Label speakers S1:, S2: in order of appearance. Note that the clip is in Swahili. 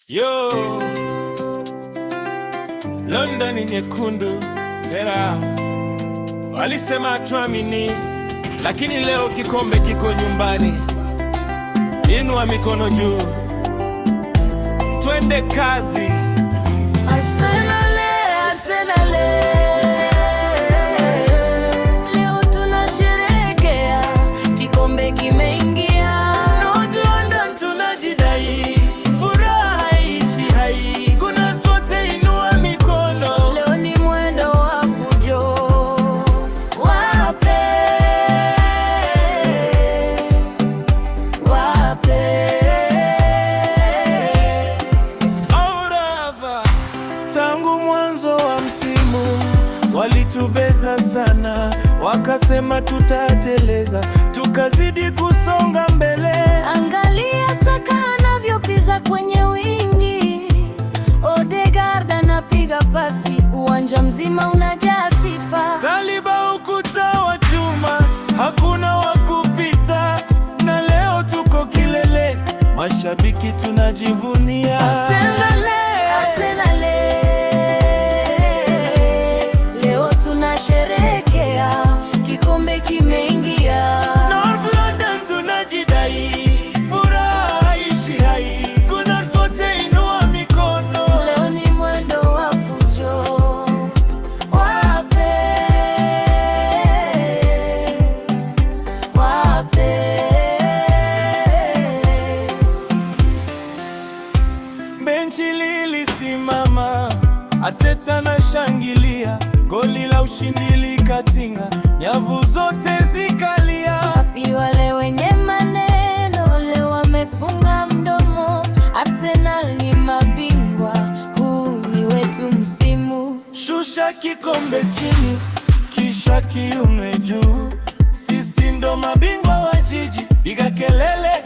S1: Yo, London ni nyekundu, hera walisema tuamini, lakini leo kikombe kiko nyumbani. Inua mikono juu, twende kazi.
S2: Arsenal, Arsenal, leo tunasherehekea, kikombe kimeingia.
S1: North London tunajidai, furaha haiishi hai, kuna sote inua mikono.
S2: Leo ni mwendo wa fujo, wape, wape.
S1: Tangu mwanzo wa msimu walitubeza sana, wakasema tutateleza, tukazidi kusonga mbele.
S2: Angalia Saka anavyopiza kwenye wingi, Odegaard anapiga pasi, uwanja mzima unajaa sifa.
S1: Saliba ukuta wa chuma, hakuna wa kupita, na leo tuko kilele, mashabiki tunajivunia.
S2: Arsenal, Arsenal, leo tunasherehekea, kikombe kimeingia.
S1: North London tunajidai, furaha haiishi hai, kuna sote inua mikono.
S2: Leo ni mwendo wa fujo, wape, wape.
S1: Benchi lilisimama, Arteta na shangilia, goli la ushindi likatinga, nyavu zote zikalia.
S2: Wapi wale wenye maneno, leo wamefunga mdomo. Arsenal ni mabingwa, huu ni wetu msimu.
S1: Shusha kikombe chini, kisha kiume juu, sisi ndo mabingwa wa jiji, piga kelele.